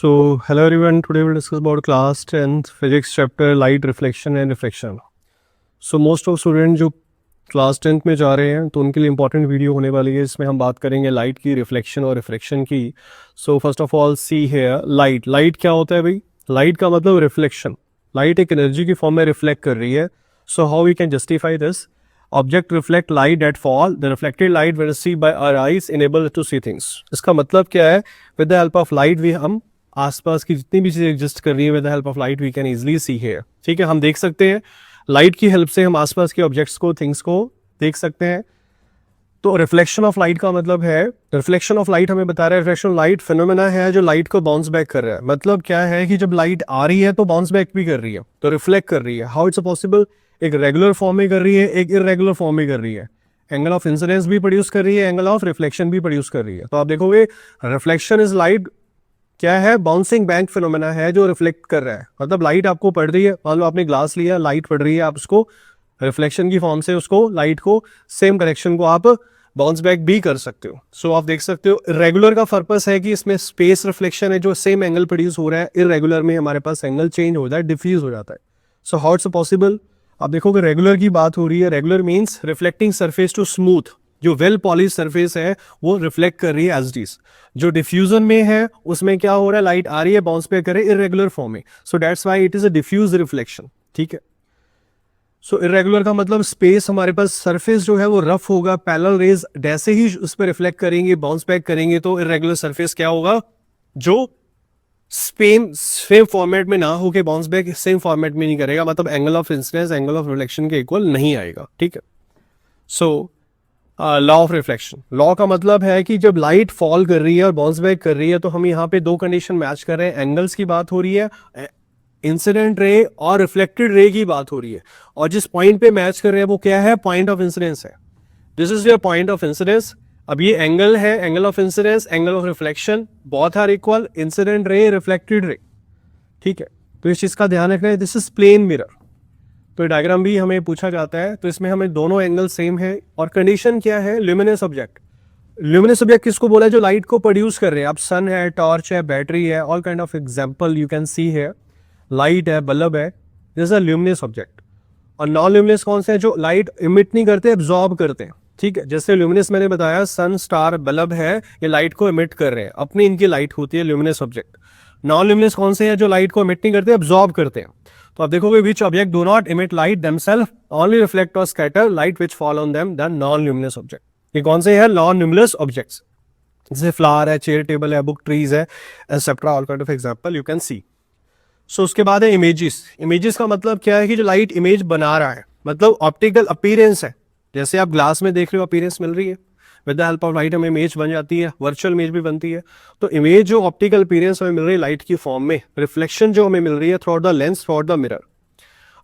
Hello everyone. Today we'll discuss about class 10th physics chapter light reflection and refraction. Most of students जो class 10th में जा रहे हैं तो उनके लिए इंपॉर्टेंट वीडियो होने वाली है. इसमें हम बात करेंगे लाइट की, रिफ्लेक्शन और रिफ्रैक्शन की. First of all see here light क्या होता है भाई? लाइट का मतलब रिफ्लेक्शन. लाइट एक एनर्जी की फॉर्म में रिफ्लेक्ट कर रही है. So how we can justify this? Object reflect light at all. The reflected light when received by our eyes enable to see things. इसका मतलब क्या है? With the help of light we हम आसपास की जितनी भी चीजें एग्जिस्ट कर रही है with the help of light we can easily see here. ठीक है, हम देख सकते हैं लाइट की हेल्प से हम आसपास के ऑब्जेक्ट्स को, थिंग्स को देख सकते हैं. तो रिफ्लेक्शन ऑफ लाइट का मतलब है, रिफ्लेक्शन ऑफ लाइट हमें बता रहा है, रिफ्लेक्शन ऑफ लाइट फिनोमेना है जो लाइट को बाउंस बैक कर रहा है. मतलब क्या है कि जब लाइट आ रही है तो बाउंस बैक भी कर रही है, तो रिफ्लेक्ट कर रही है. How it's possible? एक रेगुलर फॉर्म में कर रही है, एक इरेगुलर फॉर्म में कर रही है. एंगल ऑफ इंसिडेंस भी प्रोड्यूस कर रही है, एंगल ऑफ रिफ्लेक्शन भी प्रोड्यूस कर रही है. तो आप देखोगे रिफ्लेक्शन इज लाइट क्या है? बाउंसिंग बैक फिनोमेना है जो रिफ्लेक्ट कर रहा है. मतलब लाइट आपको पड़ रही है, मान लो आपने ग्लास लिया, लाइट पड़ रही है, आप उसको रिफ्लेक्शन की फॉर्म से उसको लाइट को सेम करेक्शन को आप बाउंस बैक भी कर सकते हो. सो आप देख सकते हो रेगुलर का पर्पस है कि इसमें स्पेस रिफ्लेक्शन है जो सेम एंगल प्रोड्यूस हो रहा है. इरेगुलर में हमारे पास एंगल चेंज हो जाता है, डिफ्यूज हो जाता है. So how it's possible? आप देखोगे रेगुलर की बात हो रही है. Regular means reflecting surface too smooth. जो वेल पॉलिश सरफेस है वो रिफ्लेक्ट कर रही है एज इट इज. जो डिफ्यूजन में है उसमें क्या हो रहा है? लाइट आ रही है, बाउंस बैक करे इरेगुलर फॉर्म में. So that's why it is a diffuse reflection. ठीक है. सो इरेगुलर का मतलब स्पेस हमारे पास सरफेस जो है वो रफ होगा, पैरेलल रेज जैसे ही उस पर रिफ्लेक्ट करेंगे, बाउंस बैक करेंगे, तो इरेगुलर सरफेस क्या होगा? जो सेम फॉर्मेट में ना होके बाउंस बैक सेम फॉर्मेट में नहीं करेगा, मतलब angle of incidence angle of reflection के इक्वल नहीं आएगा. ठीक है. So law of reflection. Law का मतलब है कि जब लाइट फॉल कर रही है और बाउंस बैक कर रही है तो हम यहाँ पे दो कंडीशन मैच कर रहे हैं. एंगल्स की बात हो रही है, इंसिडेंट रे और रिफ्लेक्टेड रे की बात हो रही है. और जिस पॉइंट पे मैच कर रहे हैं वो क्या है? पॉइंट ऑफ इंसिडेंस है. This is your point of incidence. अब ये एंगल है, angle of incidence, angle of reflection, both are equal. Incident ray, reflected ray. ठीक है. तो इस चीज का ध्यान रखना है. This is plane mirror. तो डायग्राम भी हमें पूछा जाता है, तो इसमें हमें दोनों एंगल सेम है. और कंडीशन क्या है? Luminous object. ल्यूमिनस ऑब्जेक्ट किसको बोला है? जो लाइट को प्रोड्यूस कर रहे हैं. अब सन है, टॉर्च है, बैटरी है, all kind of example you can see है. लाइट है, बल्ब है, दिस आर ल्यूमिनस ऑब्जेक्ट. और नॉन ल्यूमिनस कौन से हैं? जो लाइट इमिट नहीं करते, एब्जॉर्ब करते हैं. ठीक है. जैसे ल्यूमिनस मैंने बताया, सन, स्टार, बल्ब है, ये लाइट को इमिट कर रहे हैं, अपनी इनकी लाइट होती है ल्यूमिनस ऑब्जेक्ट. नॉन ल्यूमिनस कौन से हैं? जो लाइट को इमिट नहीं करते, एब्जॉर्ब करते हैं. तो आप देखोगे which object do not emit light themselves, only reflect और scatter light which fall on them, the non luminous object. ये कौन से हैं? Non luminous objects. जैसे फ्लावर है, चेयर टेबल है, बुक ट्रीज है, etcetera, all kind of example you can see. So उसके बाद है इमेजेस. इमेजेस का मतलब क्या है? कि जो लाइट इमेज बना रहा है, मतलब ऑप्टिकल अपीयरेंस है. जैसे आप ग्लास में देख रहे हो, अपीयरेंस मिल रही है, with the help of light हमें इमेज बन जाती है, वर्चुअल इमेज भी बनती है. तो इमेज जो ऑप्टिकल अपीयरेंस हमें मिल रही है लाइट की फॉर्म में, रिफ्लेक्शन जो हमें मिल रही है through the lens, through the mirror.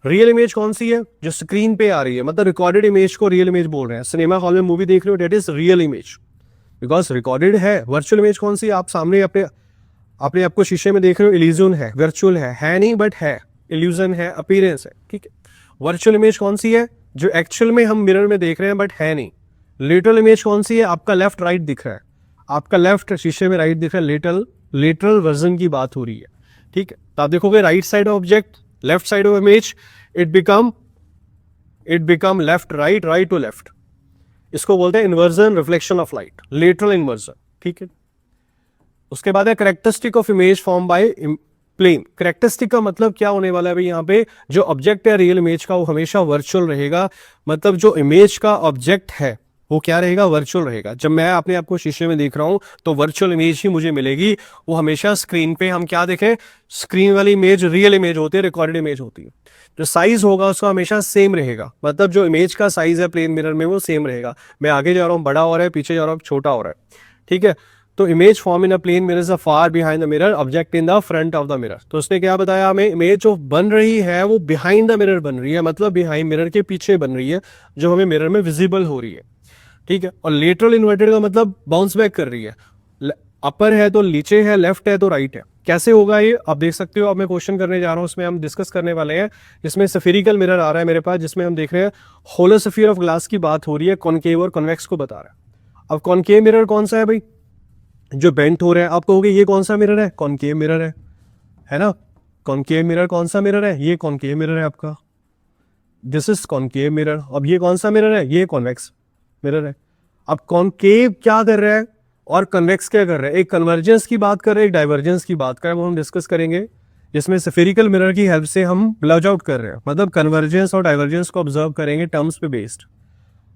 Real image कौन सी है? जो स्क्रीन पे आ रही है, मतलब रिकॉर्डेड इमेज को रियल इमेज बोल रहे हैं. सिनेमा हॉल में मूवी देख रहे हो, that is real image because recorded है. वर्चुअल इमेज कौन सी है? आप सामने अपने आपको शीशे में देख रहे हो, इल्यूजन है, वर्चुअल है नहीं बट है, इल्यूजन है, अपीयरेंस है. ठीक है. वर्चुअल इमेज कौन सी है? जो एक्चुअल में हम मिरर में देख रहे हैं बट है नहीं. लिटरल इमेज कौन सी है? आपका लेफ्ट राइट दिख रहा है, आपका लेफ्ट शीशे में राइट दिख रहा है, लिटरल वर्जन की बात हो रही है. ठीक है. तो आप देखोगे right side of object, left side of image, it become left right, right to left. इसको बोलते हैं inversion, reflection of light, lateral inversion. ठीक है. उसके बाद है characteristic of image form by plane. Characteristic का मतलब क्या होने वाला है भाई? यहाँ पे जो ऑब्जेक्ट है रियल इमेज का वो हमेशा वर्चुअल रहेगा. मतलब जो इमेज का ऑब्जेक्ट है वो क्या रहेगा? वर्चुअल रहेगा. जब मैं अपने आप को शीशे में देख रहा हूं तो वर्चुअल इमेज ही मुझे मिलेगी. वो हमेशा स्क्रीन पे हम क्या देखें? स्क्रीन वाली इमेज रियल इमेज होती है, रिकॉर्डेड इमेज होती है. जो साइज होगा उसका हमेशा सेम रहेगा. मतलब जो इमेज का साइज है प्लेन मिरर में वो सेम रहेगा. मैं आगे जा रहा हूँ बड़ा हो रहा है, पीछे जा रहा हूँ छोटा हो रहा है. ठीक है. तो image form in a plane mirror is far behind the mirror, object in the front of the mirror. तो उसने क्या बताया हमें? इमेज जो बन रही है वो बिहाइंड द मिरर बन रही है, मतलब बिहाइंड मिरर के पीछे बन रही है, जो हमें मिरर में विजिबल हो रही है. ठीक है. और लेटरल इन्वर्टेड का मतलब बाउंस बैक कर रही है. अपर है तो नीचे है, लेफ्ट है तो राइट है. कैसे होगा ये आप देख सकते हो. अब मैं क्वेश्चन करने जा रहा हूं, उसमें हम डिस्कस करने वाले हैं. इसमें स्फेरिकल मिरर आ रहा है मेरे पास, जिसमें हम देख रहे हैं होलो स्फीयर ऑफ ग्लास की बात हो रही है, कॉनकेव और कॉन्वेक्स को बता रहा है. अब कॉनकेव मिरर कौन सा है भाई? जो बेंट हो रहा है, आप कहोगे ये कौन सा मिरर है, कॉनकेव मिरर है ना। कॉनकेव मिरर कौन सा मिरर है, ये कॉनकेव मिरर है आपका, दिस इज कॉनकेव मिरर। अब ये कौन सा मिरर है, ये कॉन्वेक्स मिरर है। अब कॉनकेव क्या कर रहा है और कन्वेक्स क्या कर रहा है, एक कन्वर्जेंस की बात कर रहे हैं, एक डाइवर्जेंस की बात कर रहे हैं, वो हम डिस्कस करेंगे, जिसमें स्फेरिकल मिरर की हेल्प से हम ब्लज आउट कर रहे हैं, मतलब कन्वर्जेंस और डाइवर्जेंस को ऑब्जर्व करेंगे टर्म्स पे बेस्ड।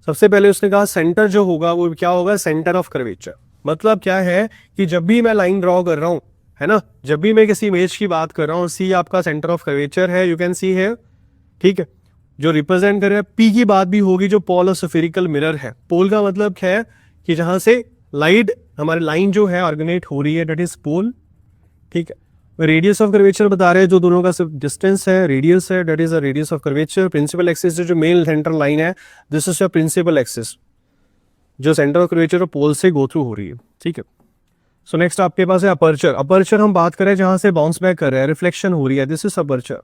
सबसे पहले उसने कहा सेंटर जो होगा वो क्या होगा, सेंटर ऑफ कर्वेचर। मतलब क्या है कि जब भी मैं लाइन ड्रॉ कर रहा हूं, है ना, जब भी मैं किसी इमेज की बात कर रहा हूं, सी आपका सेंटर ऑफ कर्वेचर है, यू कैन सी है, ठीक है, जो रिप्रेजेंट कर रहा है। पी की बात भी होगी, जो पोल और स्फेरिकल मिरर है। पोल का मतलब क्या है कि जहां से लाइट हमारी लाइन जो है ऑर्गेनेट हो रही है, डेट इज पोल, ठीक है। रेडियस ऑफ कर्वेचर बता रहे हैं, जो दोनों का सिर्फ डिस्टेंस है, रेडियस है, that is the radius of curvature. Principal axis जो मेन सेंटर लाइन है, this is your principal axis, जो सेंटर ऑफ कर्वेचर और पोल से गो थ्रू हो रही है, ठीक है। सो नेक्स्ट आपके पास है अपर्चर। अपर्चर हम बात करें जहां से बाउंस बैक कर रहा है, रिफ्लेक्शन हो रही है, दिस इज अपर्चर।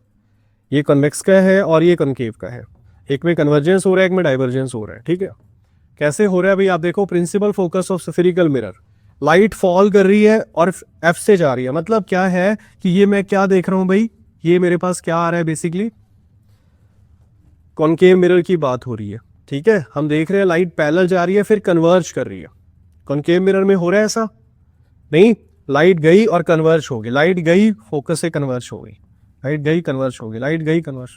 ये कन्वेक्स का है और ये कनकेव का है, एक में कन्वर्जेंस हो रहा है, एक में डाइवर्जेंस हो रहा है, ठीक है। कैसे हो रहा है भाई, आप देखो, principal focus of spherical mirror, light fall कर रही है और एफ से जा रही है। मतलब क्या है कि ये मैं क्या देख रहा हूं भाई, ये मेरे पास क्या आ रहा है, बेसिकली कॉनकेव मिरर की बात हो रही है, ठीक है। हम देख रहे हैं लाइट पैरेलल जा रही है फिर कन्वर्ज कर रही है। कॉनकेव मिरर में हो रहा है ऐसा नहीं, लाइट गई और कन्वर्ज हो गई, लाइट गई फोकस से कन्वर्ज हो गई, लाइट गई कन्वर्ज हो गई, लाइट गई कन्वर्ज।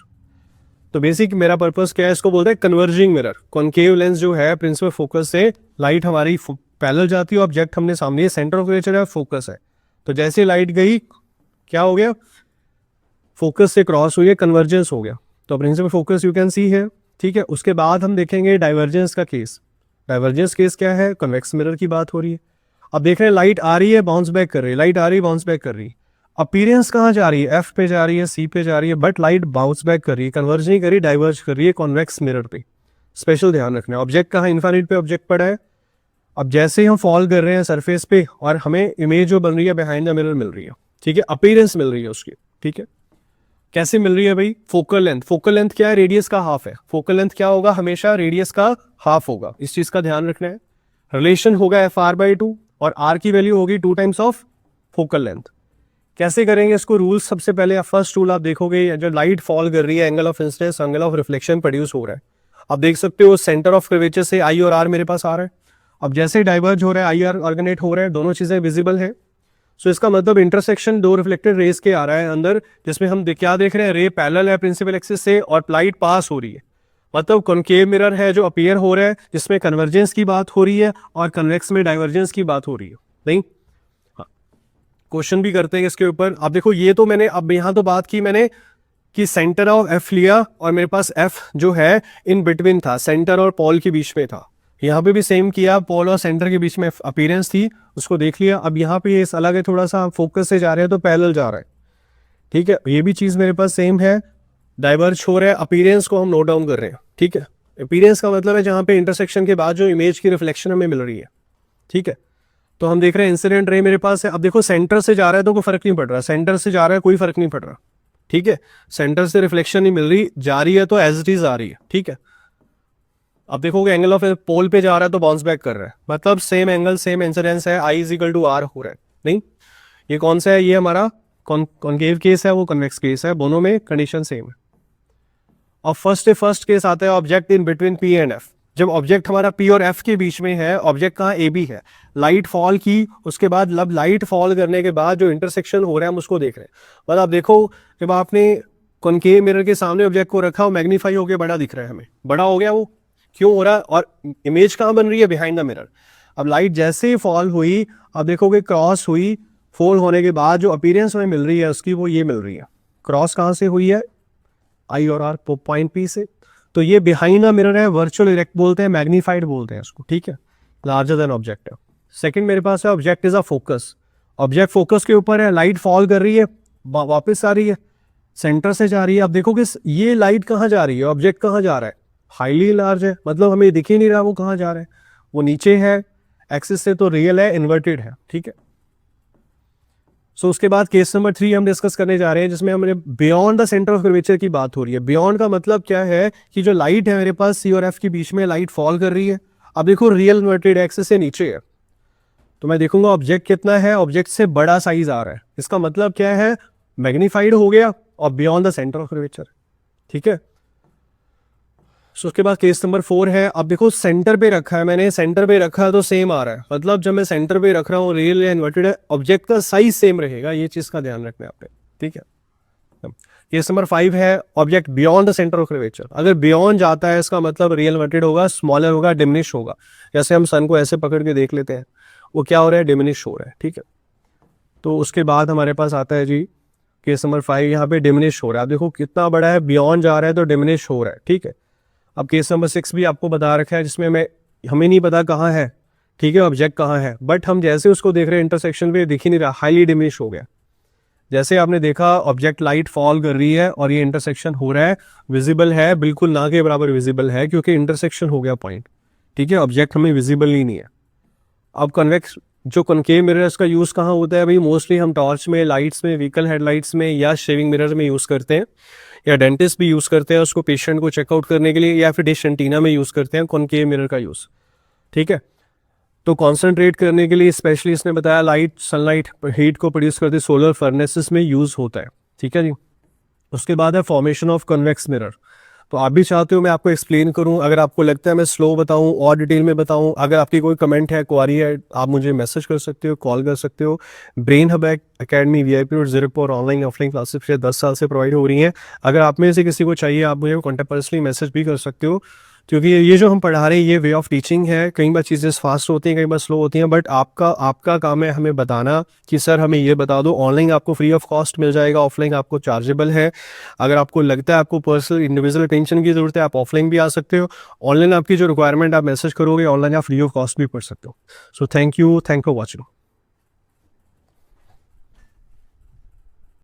तो बेसिक मेरा पर्पस क्या है, इसको बोलते हैं कन्वर्जिंग मिरर। कॉनकेव लेंस जो है प्रिंसिपल फोकस से लाइट हमारी पैरेलल जाती है, ऑब्जेक्ट हमने सामने, सेंटर ऑफ कर्वेचर है, फोकस है, तो जैसे लाइट गई क्या हो गया, फोकस से क्रॉस हुई है, कन्वर्जेंस हो गया। तो principal focus you can see है, ठीक है। उसके बाद हम देखेंगे डाइवर्जेंस का केस। डाइवर्जेंस केस क्या है, कन्वेक्स मिरर की बात हो रही है। अब देख रहे हैं लाइट आ रही है, बाउंस बैक कर रही है, लाइट आ रही है, बाउंस बैक कर रही है। अपीयरेंस कहाँ जा रही है, एफ पे जा रही है, सी पे जा रही है, बट लाइट बाउंस बैक कर रही है, कन्वर्ज नहीं कर रही, डाइवर्ज कर रही है कॉन्वेक्स मिरर पे। स्पेशल ध्यान रखना है, ऑब्जेक्ट कहाँ, इन्फिनिट पे ऑब्जेक्ट पड़ा है। अब जैसे ही हम फॉल कर रहे हैं सरफेस पे और हमें इमेज जो बन रही है बिहाइंड द मिरर मिल रही है, ठीक है, अपीयरेंस मिल रही है उसकी, ठीक है। कैसे मिल रही है भाई, फोकल लेंथ। फोकल लेंथ क्या है, रेडियस का हाफ है। फोकल लेंथ क्या होगा, हमेशा रेडियस का हाफ होगा, इस चीज का ध्यान रखना है। रिलेशन होगा एफ आर बाई टू और आर की वैल्यू होगी 2 टाइम्स ऑफ फोकल लेंथ। कैसे करेंगे इसको, रूल्स सबसे पहले फर्स्ट रूल आप देखोगे, जब लाइट फॉल कर रही है, angle of incidence, angle of reflection produce हो रहा है। आप देख सकते हो सेंटर ऑफ कर्वेचर से आई और आर मेरे पास आ रहा है। अब जैसे डाइवर्ज हो रहा है, आई आर ऑर्गेनेट हो रहा है, दोनों चीजें विजिबल है। सो इसका मतलब इंटरसेक्शन दो रिफ्लेक्टेड रेस के आ रहा है अंदर, जिसमें हम क्या देख रहे हैं, रे पैरेलल है प्रिंसिपल एक्सिस से और लाइट पास हो रही है। मतलब कॉनकेव मिरर है जो अपीयर हो रहा है, जिसमें कन्वर्जेंस की बात हो रही है और कन्वेक्स में डाइवर्जेंस की बात हो रही है। नहीं, क्वेश्चन भी करते हैं इसके ऊपर। आप देखो, ये तो मैंने अब यहाँ तो बात की मैंने कि सेंटर ऑफ एफ लिया और मेरे पास एफ जो है इन बिटवीन था, सेंटर और पोल के बीच में था। यहाँ पे भी सेम किया, पोल और सेंटर के बीच में अपीयरेंस थी, उसको देख लिया। अब यहाँ पे ये अलग है, थोड़ा सा फोकस से जा रहे हैं तो पैरेलल जा रहा है, ठीक है। ये भी चीज मेरे पास सेम है, डाइवर्ज हो रहा है, अपीयरेंस को हम नोट डाउन कर रहे हैं, ठीक है। अपीयरेंस का मतलब है जहाँ पे इंटरसेक्शन के बाद जो इमेज की रिफ्लेक्शन हमें मिल रही है, ठीक है। तो हम देख रहे हैं इंसिडेंट रे मेरे पास है। अब देखो सेंटर से जा रहा है तो कोई फर्क नहीं पड़ रहा, सेंटर से जा रहा है कोई फर्क नहीं पड़ रहा, ठीक है। सेंटर से रिफ्लेक्शन नहीं मिल रही, जा रही है तो एज इट इज आ रही है, ठीक है। अब देखोगे एंगल ऑफ पोल पे जा रहा है तो बाउंस बैक कर रहा है, मतलब सेम एंगल सेम इंसिडेंस है, I is equal to are हो रहा है। नहीं, ये कौन सा है, ये हमारा कॉनकेव केस है, वो कन्वेक्स केस है, दोनों में कंडीशन सेम है। और फर्स्ट केस आता है object in between P and F. जब ऑब्जेक्ट हमारा पी और एफ के बीच में है, ऑब्जेक्ट कहाँ, ए बी है, लाइट फॉल की, उसके बाद लब लाइट फॉल करने के बाद जो इंटरसेक्शन हो रहा है हम उसको देख रहे हैं। मतलब आप देखो, जब आपने कॉनकेव मिरर के सामने ऑब्जेक्ट को रखा, वो मैग्नीफाई होकर बड़ा दिख रहा है, हमें बड़ा हो गया, वो क्यों हो रहा है, और इमेज कहाँ बन रही है, बिहाइंड द मिरर। अब लाइट जैसे ही फॉल हुई, अब देखोगे क्रॉस हुई, फॉल होने के बाद जो अपीयरेंस हमें मिल रही है उसकी, वो ये मिल रही है। क्रॉस कहाँ से हुई है, आई और आर पॉइंट पी से, तो ये बिहाइंड द मिरर है, वर्चुअल इरेक्ट बोलते हैं, मैग्नीफाइड बोलते हैं इसको, ठीक है, लार्जर देन ऑब्जेक्ट है। सेकंड मेरे पास है object is a focus. Object focus के ऊपर है, लाइट फॉल कर रही है, वापस आ रही है, सेंटर से जा रही है। अब देखोगे ये लाइट कहाँ जा रही है, ऑब्जेक्ट कहाँ जा रहा है, हाईली लार्ज है, मतलब हमें दिख ही नहीं रहा वो कहाँ जा रहा है, वो नीचे है एक्सिस से, तो रियल है, इन्वर्टेड है, ठीक है। सो उसके बाद केस नंबर 3 हम डिस्कस करने जा रहे हैं, जिसमें हमने beyond the centre of curvature की बात हो रही है। बियॉन्ड का मतलब क्या है कि जो लाइट है मेरे पास सी और एफ के बीच में, लाइट फॉल कर रही है। अब देखो रियल इन्वर्टेड एक्सिस से नीचे है, तो मैं देखूंगा ऑब्जेक्ट कितना है, ऑब्जेक्ट से बड़ा साइज आ रहा है, इसका मतलब क्या है, मैग्नीफाइड हो गया और beyond the centre of curvature. ठीक है, सो उसके बाद केस नंबर 4 है। अब देखो सेंटर पे रखा है मैंने, सेंटर पे रखा है तो सेम आ रहा है, मतलब जब मैं सेंटर पे रख रहा हूँ रियल या इन्वर्टेड है, ऑब्जेक्ट का साइज सेम रहेगा, ये चीज का ध्यान रखना है आप पे। ठीक है, केस नंबर 5 है, object beyond the centre of curvature. अगर बियॉन्ड जाता है इसका मतलब रियल इन्वर्टेड होगा, स्मॉलर होगा, डिमिनिश होगा। जैसे हम सन को ऐसे पकड़ के देख लेते हैं, वो क्या हो रहा है, डिमिनिश हो रहा है। ठीक है, तो उसके बाद हमारे पास आता है जी केस नंबर 5, यहाँ पे डिमिनिश हो रहा है। आप देखो कितना बड़ा है, बियॉन्ड जा रहा है तो डिमिनिश हो रहा है। ठीक है, अब केस नंबर 6 भी आपको बता रखा है, जिसमें हमें नहीं पता कहाँ है, ठीक है, ऑब्जेक्ट कहाँ है, बट हम जैसे उसको देख रहे हैं इंटरसेक्शन पे दिख ही नहीं रहा, हाईली डिमिनिश हो गया। जैसे आपने देखा ऑब्जेक्ट लाइट फॉल कर रही है और ये इंटरसेक्शन हो रहा है, विजिबल है, बिल्कुल ना के बराबर विजिबल है, क्योंकि इंटरसेक्शन हो गया पॉइंट। ठीक है, ऑब्जेक्ट हमें विजिबल ही नहीं है। अब कन्वेक्स जो कनकेव मिरर्स का यूज़ कहाँ होता है भाई, मोस्टली हम टॉर्च में, लाइट्स में, व्हीकल हेडलाइट्स में या शेविंग मिरर में यूज़ करते हैं, या डेंटिस्ट भी यूज़ करते हैं उसको पेशेंट को चेकआउट करने के लिए, या फिर डिश एंटीना में यूज़ करते हैं कॉनकेव मिरर का यूज़। ठीक है, तो कॉन्सेंट्रेट करने के लिए स्पेशली इसने बताया लाइट, सनलाइट हीट को प्रोड्यूस करते सोलर फर्नेसेस में यूज़ होता है। ठीक है जी, उसके बाद है फॉर्मेशन ऑफ कन्वेक्स मिरर। तो आप भी चाहते हो मैं आपको एक्सप्लेन करूं, अगर आपको लगता है मैं स्लो बताऊं और डिटेल में बताऊं, अगर आपकी कोई कमेंट है, क्वारी है, आप मुझे मैसेज कर सकते हो, कॉल कर सकते हो। ब्रेन हब एकेडमी VIP और ज़ीरकपुर ऑनलाइन ऑफलाइन क्लासेस पिछले 10 साल से प्रोवाइड हो रही हैं। अगर आप में से किसी को चाहिए, आप मुझे कॉन्टैक्ट पर्सनली मैसेज भी कर सकते हो, क्योंकि ये जो हम पढ़ा रहे हैं ये वे ऑफ टीचिंग है। कई बार चीज़ें फास्ट होती हैं, कई बार स्लो होती हैं, बट आपका काम है हमें बताना कि सर हमें ये बता दो। ऑनलाइन आपको फ्री ऑफ कॉस्ट मिल जाएगा, ऑफलाइन आपको चार्जेबल है। अगर आपको लगता है आपको पर्सनल इंडिविजुअल अटेंशन की ज़रूरत है, आप ऑफलाइन भी आ सकते हो। ऑनलाइन आपकी जो रिक्वायरमेंट आप मैसेज करोगे, ऑनलाइन आप फ्री ऑफ कॉस्ट भी पढ़ सकते हो। So thank you for watching.